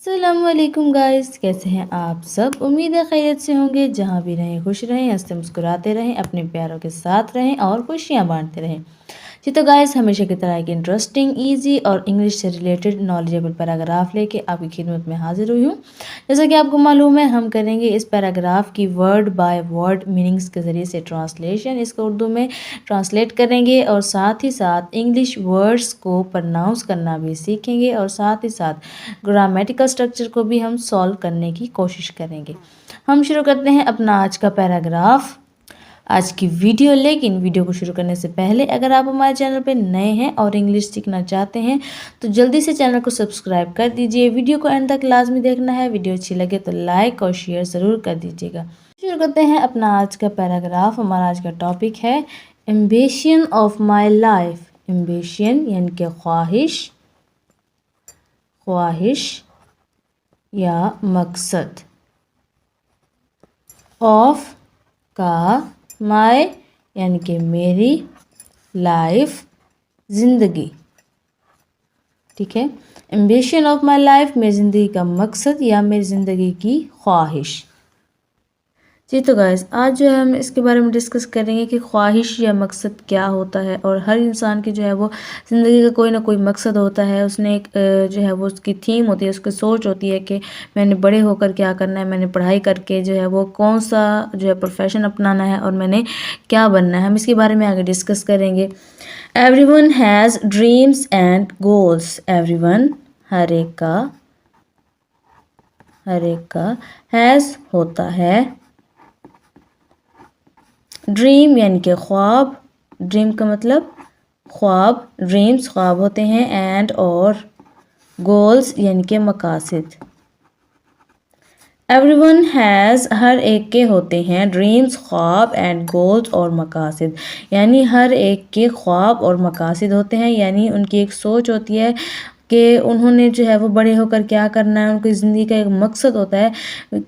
अस्सलामुअलैकुम गाइस, कैसे हैं आप सब। उम्मीद है खैरियत से होंगे। जहाँ भी रहें खुश रहें, हंसते मुस्कुराते रहें, अपने प्यारों के साथ रहें और खुशियाँ बांटते रहें। जी तो गाइस, हमेशा की तरह एक इंटरेस्टिंग, इजी और इंग्लिश से रिलेटेड नॉलेजेबल पैराग्राफ लेके आपकी खिदमत में हाजिर हुई हूँ। जैसा कि आपको मालूम है, हम करेंगे इस पैराग्राफ की वर्ड बाय वर्ड मीनिंग्स के ज़रिए से ट्रांसलेशन। इसको उर्दू में ट्रांसलेट करेंगे और साथ ही साथ इंग्लिश वर्ड्स को प्रोनाउंस करना भी सीखेंगे और साथ ही साथ ग्रामेटिकल स्ट्रक्चर को भी हम सॉल्व करने की कोशिश करेंगे। हम शुरू करते हैं अपना आज का पैराग्राफ, आज की वीडियो। लेकिन वीडियो को शुरू करने से पहले अगर आप हमारे चैनल पर नए हैं और इंग्लिश सीखना चाहते हैं तो जल्दी से चैनल को सब्सक्राइब कर दीजिए। वीडियो को एंड तक लाजमी देखना है। वीडियो अच्छी लगे तो लाइक और शेयर ज़रूर कर दीजिएगा। शुरू करते हैं अपना आज का पैराग्राफ। हमारा आज का टॉपिक है ambition of my life. Ambition यानी कि ख्वाहिश, ख्वाहिश या मकसद। ऑफ का माय यानी कि मेरी, लाइफ ज़िंदगी। ठीक है, एम्बिशन ऑफ माई लाइफ मेरी ज़िंदगी का मकसद या मेरी ज़िंदगी की ख्वाहिश। जी तो गाइस, आज जो है हम इसके बारे में डिस्कस करेंगे कि ख्वाहिश या मकसद क्या होता है। और हर इंसान की जो है वो ज़िंदगी का कोई ना कोई मकसद होता है। उसने एक जो है वो उसकी थीम होती है, उसकी सोच होती है कि मैंने बड़े होकर क्या करना है, मैंने पढ़ाई करके जो है वो कौन सा जो है प्रोफेशन अपनाना है और मैंने क्या बनना है। हम इसके बारे में आगे डिस्कस करेंगे। Everyone has dreams and goals. Everyone हर एक का हैज़ होता है, ड्रीम यानी कि ख्वाब, ड्रीम का मतलब ख्वाब, ड्रीम्स ख्वाब होते हैं, एंड और गोल्स यानी कि मकासद। एवरीवन हैज़ हर एक के होते हैं, ड्रीम्स ख्वाब, एंड गोल्स और मकासद, यानी हर एक के ख्वाब और मकासद होते हैं। यानी उनकी एक सोच होती है कि उन्होंने जो है वो बड़े होकर क्या करना है। उनकी ज़िंदगी का एक मकसद होता है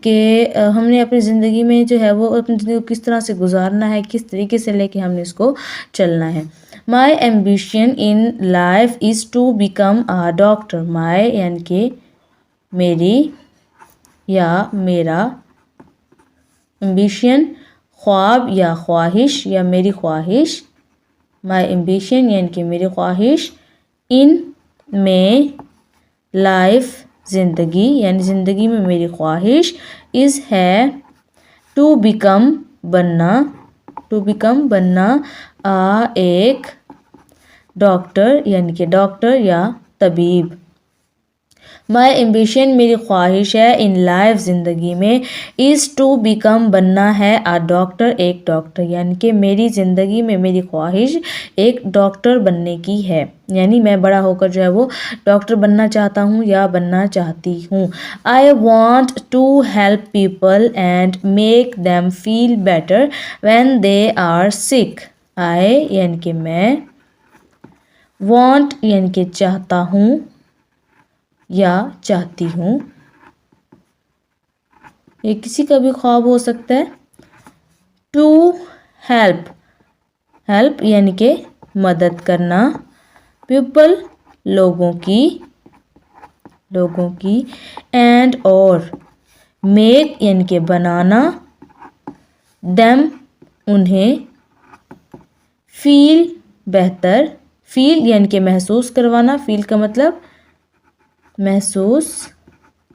कि हमने अपनी ज़िंदगी में जो है वो अपनी ज़िंदगी को किस तरह से गुजारना है, किस तरीके से लेके हमने इसको चलना है। My ambition in life is to become a doctor. My यानी कि मेरी या मेरा, एम्बिशन ख्वाब या ख्वाहिश या मेरी ख्वाहिश। माई एम्बिशन यानी कि मेरी ख्वाहिश, इन में, लाइफ ज़िंदगी यानी ज़िंदगी में मेरी ख्वाहिश, इज़ है टू बिकम बनना, टू बिकम बनना, एक डॉक्टर यानी कि डॉक्टर या तबीब। माई एम्बिशन मेरी ख्वाहिश है, इन लाइफ ज़िंदगी में, इज़ टू बिकम बनना है अ डॉक्टर एक डॉक्टर, यानी कि मेरी ज़िंदगी में मेरी ख्वाहिश एक डॉक्टर बनने की है। यानी मैं बड़ा होकर जो है वो डॉक्टर बनना चाहता हूँ या बनना चाहती हूँ। I want to help people and make them feel better when they are sick. I यानी कि मैं, वॉन्ट यानी कि चाहता हूँ या चाहती हूँ, ये किसी का भी ख्वाब हो सकता है। टू हेल्प, हेल्प यानी कि मदद करना, पीपल लोगों की, एंड और, मेक यानी कि बनाना, देम उन्हें, फील बेहतर, फील यानी कि महसूस करवाना, फील का मतलब महसूस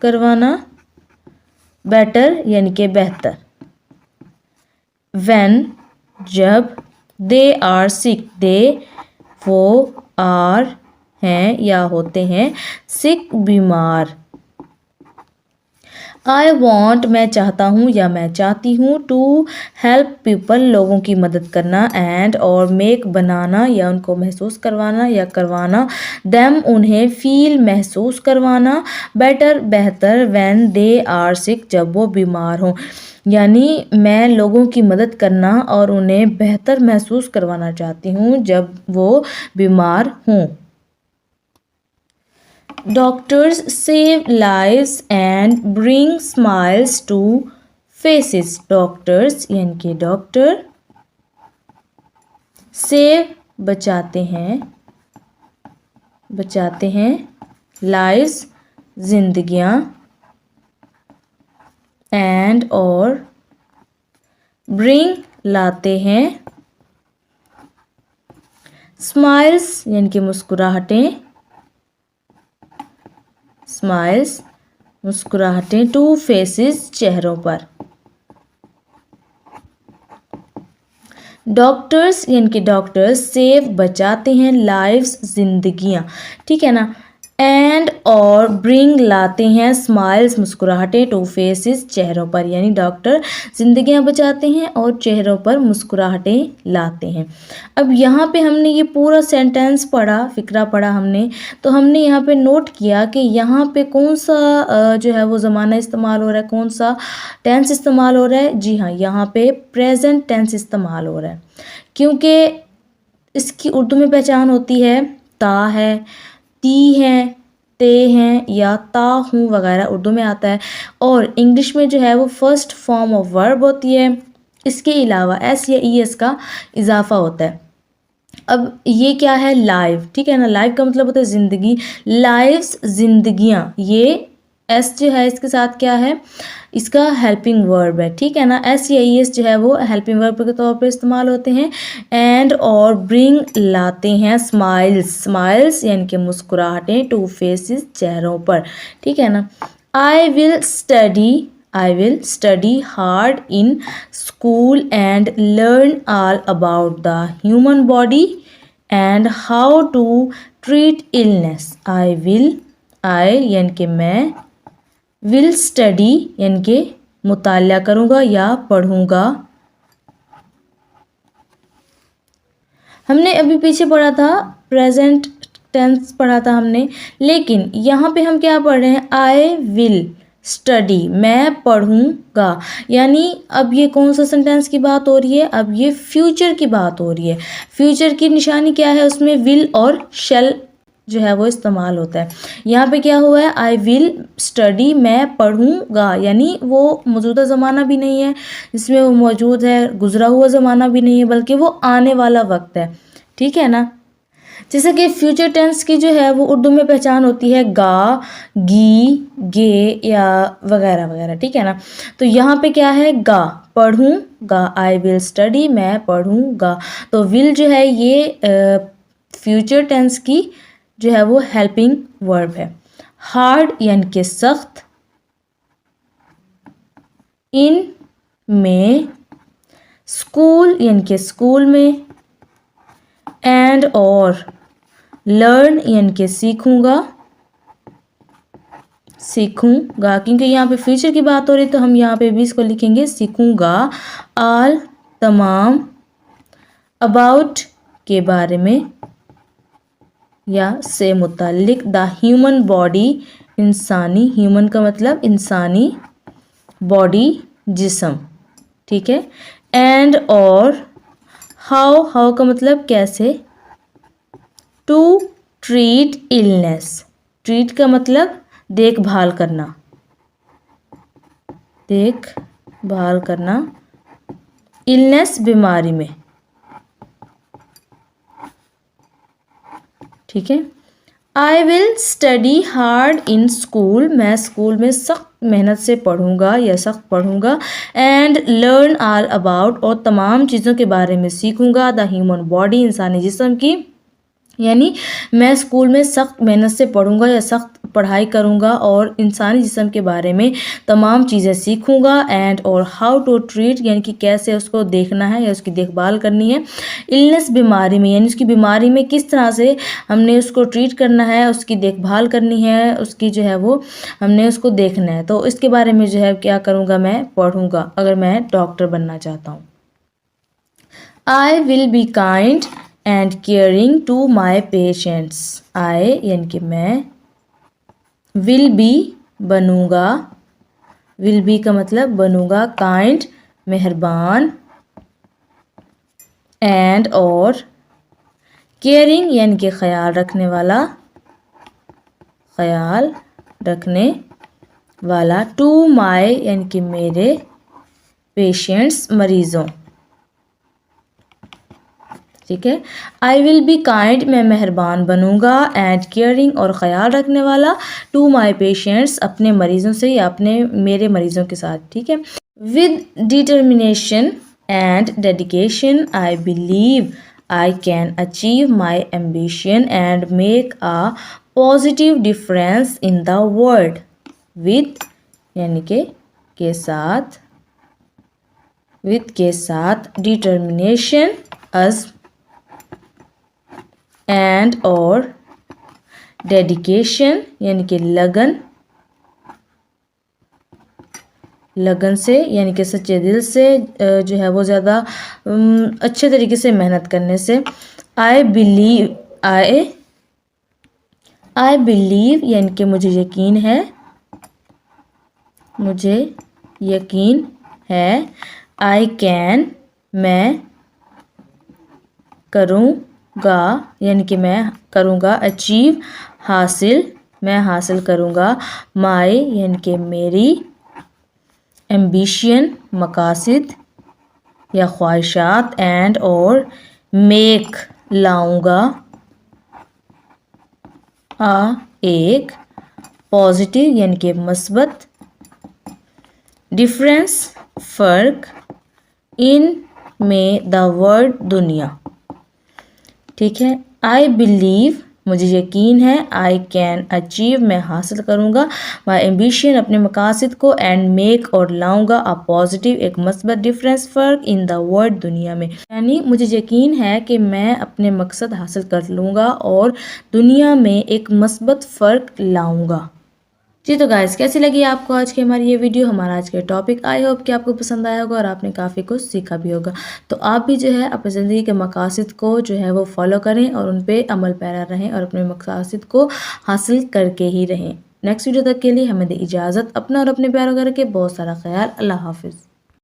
करवाना, बेटर यानी कि बेहतर, व्हेन जब, दे आर सिक दे वो आर हैं या होते हैं, सिक बीमार। आई वॉन्ट मैं चाहता हूँ या मैं चाहती हूँ, टू हेल्प पीपल लोगों की मदद करना, एंड और मेक बनाना या उनको महसूस करवाना या करवाना, देम उन्हें फील महसूस करवाना, बेटर बेहतर, व्हेन दे आर सिक जब वो बीमार हों। यानी मैं लोगों की मदद करना और उन्हें बेहतर महसूस करवाना चाहती हूँ जब वो बीमार हों। Doctors save lives and bring smiles to faces. Doctors यानी कि डॉक्टर, सेव बचाते हैं, lives जिंदगियां एंड और ब्रिंग लाते हैं स्माइल्स यानी कि मुस्कुराहटें, स्माइल्स मुस्कुराहटें टू फेसेस चेहरों पर। डॉक्टर्स यानी कि डॉक्टर्स सेव बचाते हैं लाइव्स जिंदगियां, ठीक है ना। एंड और ब्रिंग लाते हैं स्माइल्स मुस्कुराहटें टू फेसेस चेहरों पर, यानी डॉक्टर जिंदगियां बचाते हैं और चेहरों पर मुस्कुराहटें लाते हैं। अब यहाँ पे हमने ये पूरा सेंटेंस पढ़ा, फिक्रा पढ़ा हमने, तो हमने यहाँ पे नोट किया कि यहाँ पे कौन सा जो है वो ज़माना इस्तेमाल हो रहा है, कौन सा टेंस इस्तेमाल हो रहा है। जी हाँ, यहाँ पे प्रेजेंट टेंस इस्तेमाल हो रहा है, क्योंकि इसकी उर्दू में पहचान होती है ता है, ती हैं, ते हैं या ता हूँ वगैरह उर्दू में आता है, और इंग्लिश में जो है वो फर्स्ट फॉर्म ऑफ वर्ब होती है। इसके अलावा एस या ई एस का इजाफा होता है। अब ये क्या है, लाइव, ठीक है ना। लाइव का मतलब होता है ज़िंदगी, लाइव्स जिंदगियाँ, ये एस जो है इसके साथ क्या है, इसका हेल्पिंग वर्ब है, ठीक है ना। एस या ई एस जो है वो हेल्पिंग वर्ब के तौर पर इस्तेमाल होते हैं। एंड और ब्रिंग लाते हैं स्माइल्स, स्माइल्स यानी कि मुस्कुराहटें टू फेसेस चेहरों पर, ठीक है ना। I will study hard in school and learn all about the human body and how to treat illness. I यानी कि मैं, विल स्टडी यानी कि मुताला करूँगा या पढ़ूँगा। हमने अभी पीछे पढ़ा था प्रेजेंट टेंस पढ़ा था हमने, लेकिन यहाँ पे हम क्या पढ़ रहे हैं, आई विल स्टडी, मैं पढ़ूँगा, यानी अब ये कौन सा सेंटेंस की बात हो रही है, अब ये फ्यूचर की बात हो रही है। फ्यूचर की निशानी क्या है, उसमें विल और शैल जो है वो इस्तेमाल होता है। यहाँ पे क्या हुआ है, आई विल स्टडी, मैं पढ़ूँगा, यानी वो मौजूदा ज़माना भी नहीं है जिसमें वो मौजूद है, गुजरा हुआ ज़माना भी नहीं है, बल्कि वो आने वाला वक्त है, ठीक है ना। जैसे कि फ्यूचर टेंस की जो है वो उर्दू में पहचान होती है गा, गी, गे या वगैरह वगैरह, ठीक है ना। तो यहाँ पे क्या है, गा, पढ़ूँगा, आई विल स्टडी, मैं पढ़ूँगा। तो विल जो है ये फ्यूचर टेंस की जो है वो हेल्पिंग वर्ब है। हार्ड यानी कि सख्त, इन में, स्कूल यानी कि स्कूल में, एंड और लर्न यानी कि सीखूंगा, क्योंकि यहाँ पे फ्यूचर की बात हो रही है तो हम यहाँ पे भी इसको लिखेंगे सीखूंगा। ऑल तमाम, अबाउट के बारे में या से मुतालिक, द ह्यूमन बॉडी इंसानी, ह्यूमन का मतलब इंसानी, बॉडी जिस्म, ठीक है। एंड और हाउ का मतलब कैसे, टू ट्रीट इलनेस, ट्रीट का मतलब देखभाल करना, इलनेस बीमारी में, ठीक है। आई will study hard in school, मैं स्कूल में सख्त मेहनत से पढ़ूंगा या सख्त पढ़ूंगा। एंड लर्न ऑल अबाउट, और तमाम चीज़ों के बारे में सीखूंगा, द ह्यूमन बॉडी इंसानी जिस्म की, यानी मैं स्कूल में सख्त मेहनत से पढ़ूंगा या सख्त पढ़ाई करूंगा और इंसानी जिस्म के बारे में तमाम चीज़ें सीखूंगा। एंड और हाउ टू ट्रीट, यानी कि कैसे उसको देखना है या उसकी देखभाल करनी है। इलनेस बीमारी में, यानी उसकी बीमारी में किस तरह से हमने उसको ट्रीट करना है, उसकी देखभाल करनी है, उसकी जो है वो हमने उसको देखना है। तो इसके बारे में जो है क्या करूँगा, मैं पढ़ूँगा अगर मैं डॉक्टर बनना चाहता हूँ। I will be kind and caring to my patients. I यानी कि मैं, विल बी बनूंगा, विल बी का मतलब बनूंगा, काइंड मेहरबान, एंड और केयरिंग यानी कि ख्याल रखने वाला, टू माई यानी कि मेरे, पेशेंट्स मरीज़ों, ठीक है। आई विल बी काइंड, मैं मेहरबान बनूंगा, एंड केयरिंग और ख़याल रखने वाला, टू माई पेशेंट्स, अपने मरीज़ों से या मेरे मरीज़ों के साथ, ठीक है। With determination and dedication I believe I can achieve my ambition and make a positive difference in the world. With यानी के साथ, विद के साथ, डिटर्मिनेशन अज़ एंड और डेडिकेशन यानी कि लगन, लगन से यानी कि सच्चे दिल से जो है वो ज़्यादा अच्छे तरीके से मेहनत करने से। आई बिलीव, आई बिलीव यानी कि मुझे यकीन है, मुझे यकीन है। आई कैन, मैं करूँगा यानी कि मैं करूँगा। अचीव, हासिल, मैं हासिल करूँगा। माई यानी कि मेरी। एम्बिशन, मकासद या ख्वाहिशात। एंड और मेक, लाऊंगा। एक पॉजिटिव यानी कि मस्बत। डिफरेंस, फ़र्क। इन में, द वर्ल्ड, दुनिया, ठीक है। आई बिलीव, मुझे यकीन है। आई कैन अचीव, मैं हासिल करूँगा। माई एम्बिशन, अपने मकासद को। एंड मेक और लाऊंगा। अ पॉजिटिव, एक मस्बत डिफरेंस, फ़र्क। इन द वर्ल्ड, दुनिया में, यानी मुझे यकीन है कि मैं अपने मकसद हासिल कर लूँगा और दुनिया में एक मस्बत फ़र्क लाऊंगा। जी तो गाइस, कैसी लगी आपको आज की हमारी ये वीडियो, हमारा आज का टॉपिक। आई होप कि आपको पसंद आया होगा और आपने काफ़ी कुछ सीखा भी होगा। तो आप भी जो है अपनी ज़िंदगी के मकासद को जो है वो फॉलो करें और उन पे अमल पैरा रहें और अपने मकासद को हासिल करके ही रहें। नेक्स्ट वीडियो तक के लिए हमें दे इजाज़त। अपना और अपने प्यारों का रखें बहुत सारा ख्याल। अल्लाह हाफिज़।